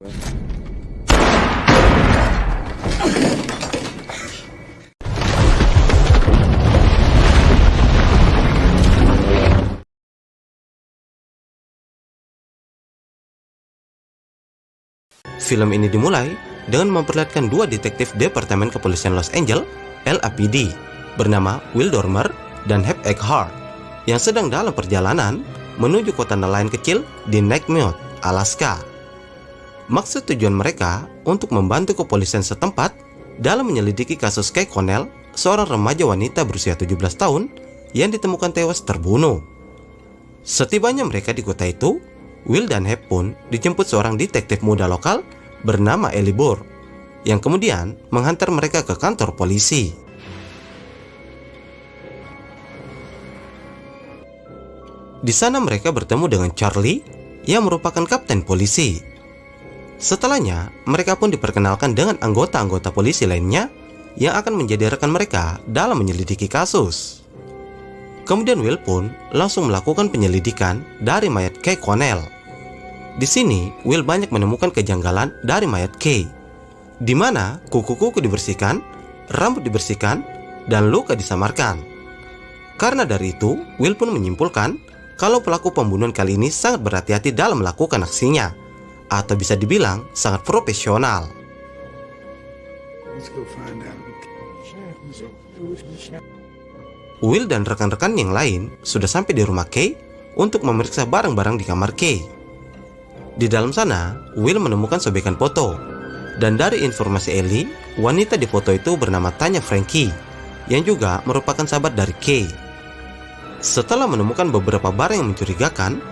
Film ini dimulai dengan memperlihatkan dua detektif Departemen Kepolisian Los Angeles, LAPD, bernama Will Dormer dan Hep Eckhart, yang sedang dalam perjalanan menuju kota nelayan kecil di Nakemouth, Alaska. Maksud tujuan mereka untuk membantu kepolisian setempat dalam menyelidiki kasus Kay Connell, seorang remaja wanita berusia 17 tahun yang ditemukan tewas terbunuh. Setibanya mereka di kota itu, Will dan Hep pun dijemput seorang detektif muda lokal bernama Ellie Burr, yang kemudian menghantar mereka ke kantor polisi. Di sana mereka bertemu dengan Charlie yang merupakan kapten polisi. Setelahnya, mereka pun diperkenalkan dengan anggota-anggota polisi lainnya yang akan menjadi rekan mereka dalam menyelidiki kasus. Kemudian Will pun langsung melakukan penyelidikan dari mayat Kay Connell. Di sini, Will banyak menemukan kejanggalan dari mayat Kay, di mana kuku-kuku dibersihkan, rambut dibersihkan, dan luka disamarkan. Karena dari itu, Will pun menyimpulkan kalau pelaku pembunuhan kali ini sangat berhati-hati dalam melakukan aksinya, atau bisa dibilang sangat profesional. Will dan rekan-rekan yang lain sudah sampai di rumah Kay untuk memeriksa barang-barang di kamar Kay. Di dalam sana, Will menemukan sobekan foto, dan dari informasi Ellie, wanita di foto itu bernama Tanya Frankie, yang juga merupakan sahabat dari Kay. Setelah menemukan beberapa barang yang mencurigakan,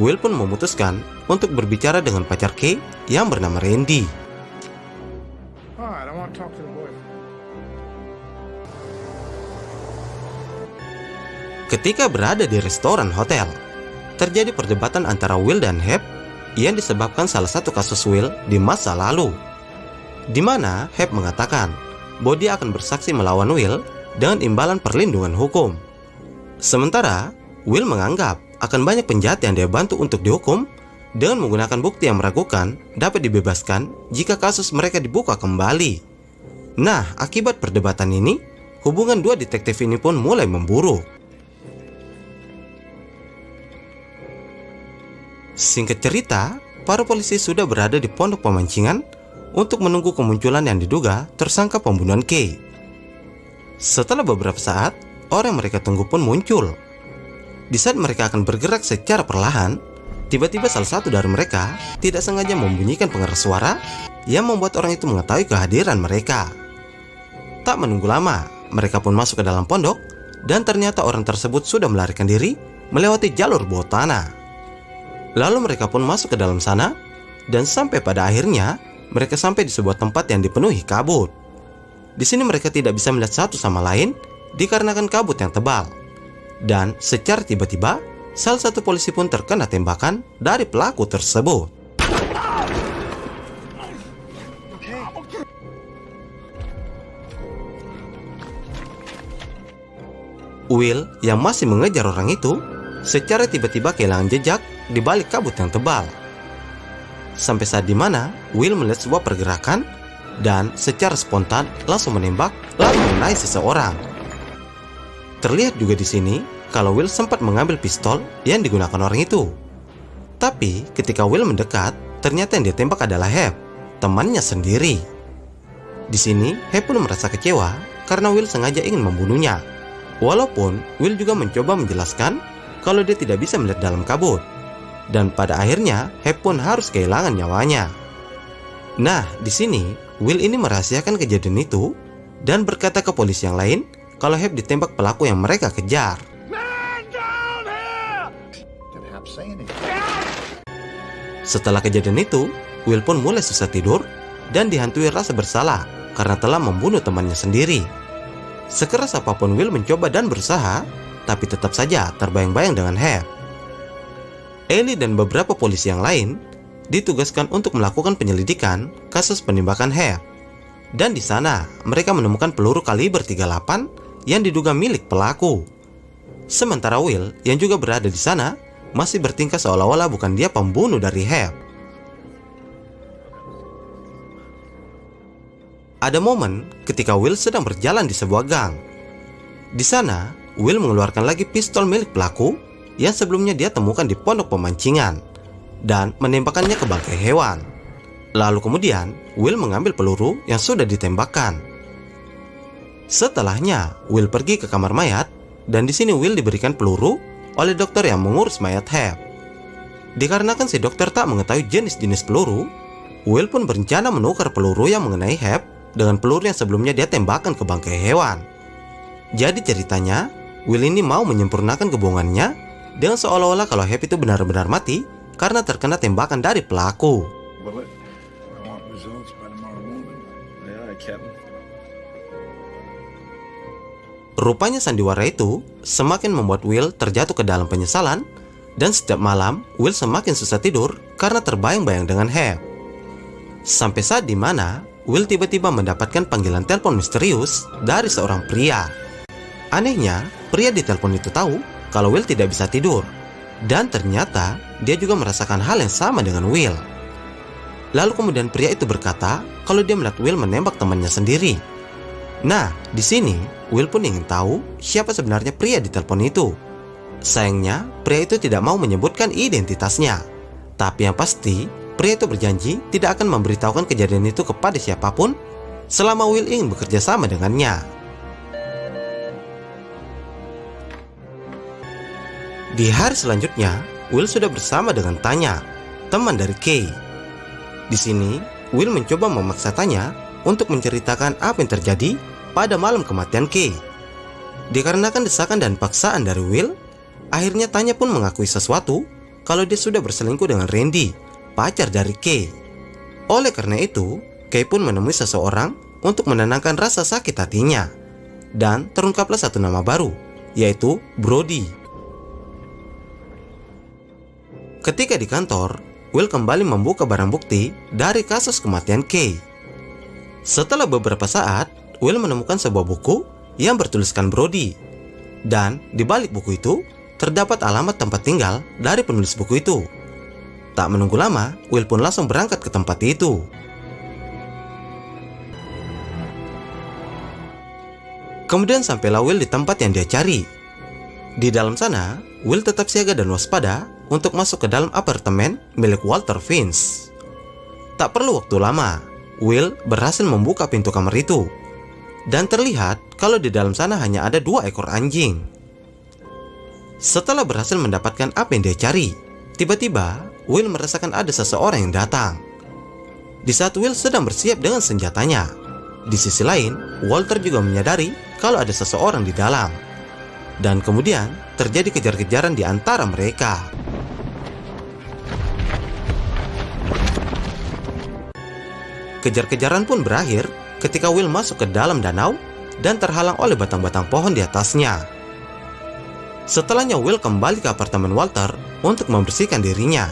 Will pun memutuskan untuk berbicara dengan pacar Kay yang bernama Randy. Ketika berada di restoran hotel, terjadi perdebatan antara Will dan Hep yang disebabkan salah satu kasus Will di masa lalu, di mana Hep mengatakan bahwa dia akan bersaksi melawan Will dengan imbalan perlindungan hukum. Sementara Will menganggap akan banyak penjahat yang dia bantu untuk dihukum dengan menggunakan bukti yang meragukan dapat dibebaskan jika kasus mereka dibuka kembali. Nah, akibat perdebatan ini, hubungan dua detektif ini pun mulai memburuk. Singkat cerita, para polisi sudah berada di pondok pemancingan untuk menunggu kemunculan yang diduga tersangka pembunuhan Kay. Setelah beberapa saat, orang yang mereka tunggu pun muncul. Di saat mereka akan bergerak secara perlahan, tiba-tiba salah satu dari mereka tidak sengaja membunyikan pengeras suara yang membuat orang itu mengetahui kehadiran mereka. Tak menunggu lama, mereka pun masuk ke dalam pondok, dan ternyata orang tersebut sudah melarikan diri melewati jalur bawah tanah. Lalu mereka pun masuk ke dalam sana, dan sampai pada akhirnya mereka sampai di sebuah tempat yang dipenuhi kabut. Di sini mereka tidak bisa melihat satu sama lain dikarenakan kabut yang tebal. Dan secara tiba-tiba, salah satu polisi pun terkena tembakan dari pelaku tersebut. Will yang masih mengejar orang itu secara tiba-tiba kehilangan jejak di balik kabut yang tebal. Sampai saat dimana Will melihat sebuah pergerakan dan secara spontan langsung menembak lalu mengenai seseorang. Terlihat juga di sini kalau Will sempat mengambil pistol yang digunakan orang itu. Tapi ketika Will mendekat, ternyata yang ditembak adalah Hep, temannya sendiri. Di sini Hep pun merasa kecewa karena Will sengaja ingin membunuhnya. Walaupun Will juga mencoba menjelaskan kalau dia tidak bisa melihat dalam kabut. Dan pada akhirnya Hep pun harus kehilangan nyawanya. Nah, di sini Will ini merahasiakan kejadian itu dan berkata ke polisi yang lain kalau Hep ditembak pelaku yang mereka kejar. Setelah kejadian itu, Will pun mulai susah tidur dan dihantui rasa bersalah karena telah membunuh temannya sendiri. Sekeras apapun Will mencoba dan berusaha, tapi tetap saja terbayang-bayang dengan Hep. Ellie dan beberapa polisi yang lain ditugaskan untuk melakukan penyelidikan kasus penembakan Hep. Dan di sana mereka menemukan peluru kaliber 38 yang diduga milik pelaku. Sementara Will yang juga berada di sana masih bertingkah seolah-olah bukan dia pembunuh dari Hep. Ada momen ketika Will sedang berjalan di sebuah gang. Di sana, Will mengeluarkan lagi pistol milik pelaku yang sebelumnya dia temukan di pondok pemancingan dan menembakkannya ke bangkai hewan. Lalu kemudian, Will mengambil peluru yang sudah ditembakkan. Setelahnya, Will pergi ke kamar mayat dan di sini Will diberikan peluru oleh dokter yang mengurus mayat Hep. Dikarenakan si dokter tak mengetahui jenis-jenis peluru, Will pun berencana menukar peluru yang mengenai Hep dengan peluru yang sebelumnya dia tembakkan ke bangkai hewan. Jadi ceritanya, Will ini mau menyempurnakan kebohongannya dengan seolah-olah kalau Hep itu benar-benar mati karena terkena tembakan dari pelaku. Rupanya sandiwara itu semakin membuat Will terjatuh ke dalam penyesalan, dan setiap malam Will semakin susah tidur karena terbayang-bayang dengan Hep. Sampai saat dimana Will tiba-tiba mendapatkan panggilan telepon misterius dari seorang pria. Anehnya, pria di telepon itu tahu kalau Will tidak bisa tidur, dan ternyata dia juga merasakan hal yang sama dengan Will. Lalu kemudian pria itu berkata kalau dia melihat Will menembak temannya sendiri. Nah, di sini Will pun ingin tahu siapa sebenarnya pria di telepon itu. Sayangnya, pria itu tidak mau menyebutkan identitasnya. Tapi yang pasti, pria itu berjanji tidak akan memberitahukan kejadian itu kepada siapapun selama Will ingin bekerja sama dengannya. Di hari selanjutnya, Will sudah bersama dengan Tanya, teman dari Kay. Di sini, Will mencoba memaksa Tanya untuk menceritakan apa yang terjadi pada malam kematian Kay. Dikarenakan desakan dan paksaan dari Will, akhirnya Tanya pun mengakui sesuatu kalau dia sudah berselingkuh dengan Randy, pacar dari Kay. Oleh karena itu, Kay pun menemui seseorang untuk menenangkan rasa sakit hatinya. Dan terungkaplah satu nama baru, yaitu Brody. Ketika di kantor, Will kembali membuka barang bukti dari kasus kematian Kay. Setelah beberapa saat, Will menemukan sebuah buku yang bertuliskan Brody. Dan di balik buku itu, terdapat alamat tempat tinggal dari penulis buku itu. Tak menunggu lama, Will pun langsung berangkat ke tempat itu. Kemudian sampailah Will di tempat yang dia cari. Di dalam sana, Will tetap siaga dan waspada untuk masuk ke dalam apartemen milik Walter Vince. Tak perlu waktu lama, Will berhasil membuka pintu kamar itu. Dan terlihat kalau di dalam sana hanya ada 2 ekor anjing. Setelah berhasil mendapatkan apa yang dia cari, tiba-tiba Will merasakan ada seseorang yang datang. Di saat Will sedang bersiap dengan senjatanya, di sisi lain Walter juga menyadari kalau ada seseorang di dalam. Dan kemudian terjadi kejar-kejaran di antara mereka. Kejar-kejaran pun berakhir ketika Will masuk ke dalam danau dan terhalang oleh batang-batang pohon di atasnya. Setelahnya Will kembali ke apartemen Walter untuk membersihkan dirinya.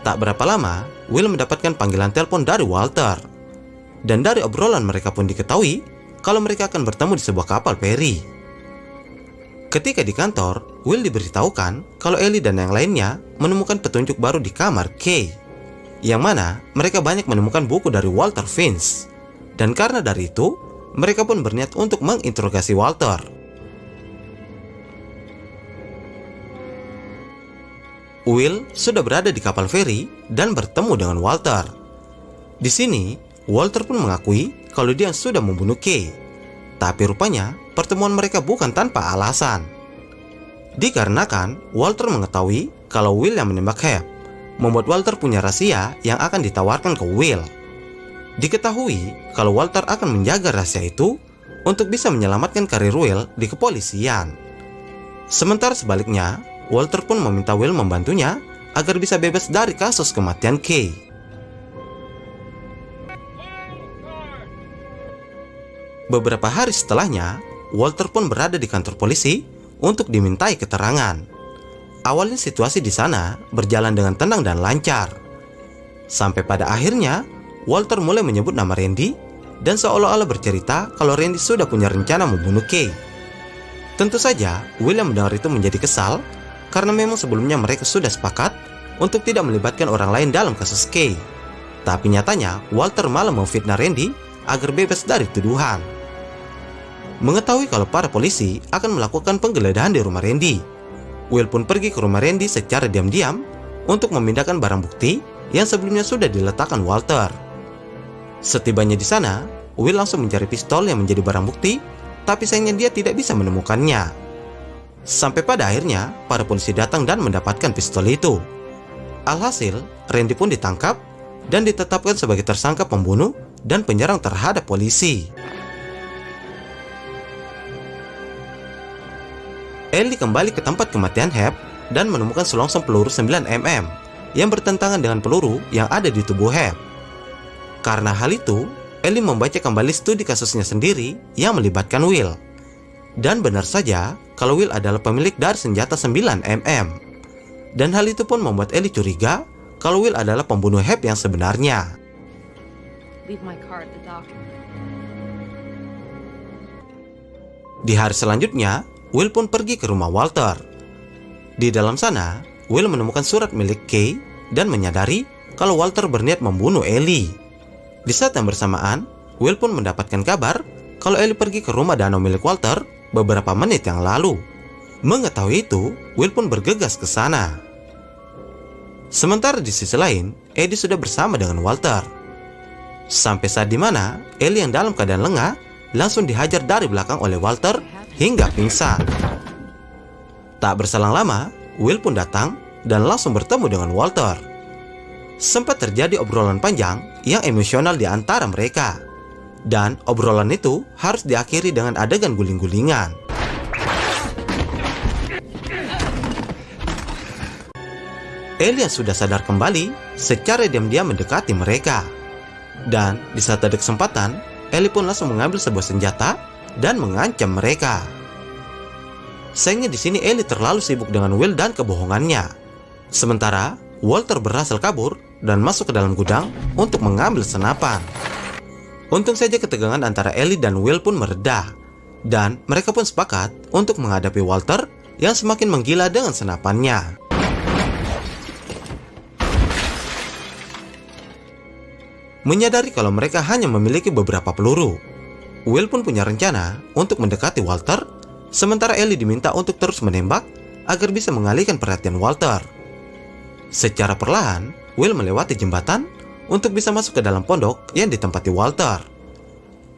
Tak berapa lama, Will mendapatkan panggilan telepon dari Walter. Dan dari obrolan mereka pun diketahui kalau mereka akan bertemu di sebuah kapal feri. Ketika di kantor, Will diberitahukan kalau Ellie dan yang lainnya menemukan petunjuk baru di kamar Kay, yang mana mereka banyak menemukan buku dari Walter Vince. Dan karena dari itu, mereka pun berniat untuk menginterogasi Walter. Will sudah berada di kapal feri dan bertemu dengan Walter. Di sini, Walter pun mengakui kalau dia sudah membunuh Kay. Tapi rupanya, pertemuan mereka bukan tanpa alasan. Dikarenakan Walter mengetahui kalau Will yang menembak Hep, membuat Walter punya rahasia yang akan ditawarkan ke Will. Diketahui kalau Walter akan menjaga rahasia itu untuk bisa menyelamatkan karir Will di kepolisian. Sementara sebaliknya, Walter pun meminta Will membantunya agar bisa bebas dari kasus kematian Kay. Beberapa hari setelahnya, Walter pun berada di kantor polisi untuk dimintai keterangan. Awalnya situasi di sana berjalan dengan tenang dan lancar. Sampai pada akhirnya, Walter mulai menyebut nama Randy dan seolah-olah bercerita kalau Randy sudah punya rencana membunuh Kay. Tentu saja, William mendengar itu menjadi kesal karena memang sebelumnya mereka sudah sepakat untuk tidak melibatkan orang lain dalam kasus Kay. Tapi nyatanya, Walter malah memfitnah Randy agar bebas dari tuduhan. Mengetahui kalau para polisi akan melakukan penggeledahan di rumah Randy, Will pun pergi ke rumah Randy secara diam-diam untuk memindahkan barang bukti yang sebelumnya sudah diletakkan Walter. Setibanya di sana, Will langsung mencari pistol yang menjadi barang bukti, tapi sayangnya dia tidak bisa menemukannya. Sampai pada akhirnya, para polisi datang dan mendapatkan pistol itu. Alhasil, Randy pun ditangkap dan ditetapkan sebagai tersangka pembunuh dan penyerang terhadap polisi. Ellie kembali ke tempat kematian Hep dan menemukan selongsong peluru 9mm yang bertentangan dengan peluru yang ada di tubuh Hep. Karena hal itu, Ellie membaca kembali studi kasusnya sendiri yang melibatkan Will. Dan benar saja kalau Will adalah pemilik dari senjata 9mm. Dan hal itu pun membuat Ellie curiga kalau Will adalah pembunuh Hep yang sebenarnya. Di hari selanjutnya, Will pun pergi ke rumah Walter. Di dalam sana, Will menemukan surat milik Kay dan menyadari kalau Walter berniat membunuh Ellie. Di saat yang bersamaan, Will pun mendapatkan kabar kalau Ellie pergi ke rumah danau milik Walter beberapa menit yang lalu. Mengetahui itu, Will pun bergegas ke sana. Sementara di sisi lain, Eddie sudah bersama dengan Walter. Sampai saat dimana Ellie yang dalam keadaan lengah langsung dihajar dari belakang oleh Walter hingga pingsan. Tak berselang lama, Will pun datang dan langsung bertemu dengan Walter. Sempat terjadi obrolan panjang yang emosional di antara mereka. Dan obrolan itu harus diakhiri dengan adegan guling-gulingan. Ellie yang sudah sadar kembali secara diam-diam mendekati mereka. Dan di saat ada kesempatan, Ellie pun langsung mengambil sebuah senjata dan mengancam mereka. Sayangnya di sini Ellie terlalu sibuk dengan Will dan kebohongannya. Sementara Walter berhasil kabur dan masuk ke dalam gudang untuk mengambil senapan. Untung saja ketegangan antara Ellie dan Will pun mereda, dan mereka pun sepakat untuk menghadapi Walter yang semakin menggila dengan senapannya. Menyadari kalau mereka hanya memiliki beberapa peluru, Will pun punya rencana untuk mendekati Walter, sementara Ellie diminta untuk terus menembak agar bisa mengalihkan perhatian Walter. Secara perlahan, Will melewati jembatan untuk bisa masuk ke dalam pondok yang ditempati Walter.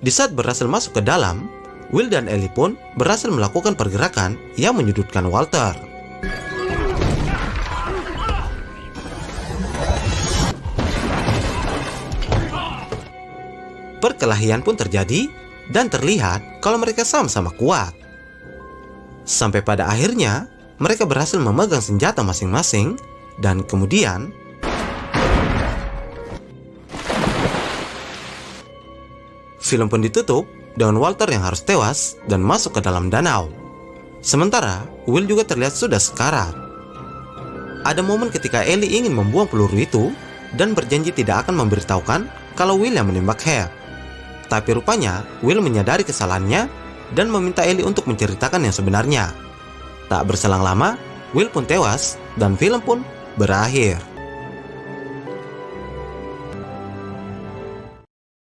Di saat berhasil masuk ke dalam, Will dan Ellie pun berhasil melakukan pergerakan yang menyudutkan Walter. Perkelahian pun terjadi dan terlihat kalau mereka sama-sama kuat. Sampai pada akhirnya, mereka berhasil memegang senjata masing-masing dan kemudian film pun ditutup dengan Walter yang harus tewas dan masuk ke dalam danau. Sementara Will juga terlihat sudah sekarat. Ada momen ketika Ellie ingin membuang peluru itu dan berjanji tidak akan memberitahukan kalau Will yang menembak Hep. Tapi rupanya Will menyadari kesalahannya dan meminta Ellie untuk menceritakan yang sebenarnya. Tak berselang lama, Will pun tewas dan film pun berakhir.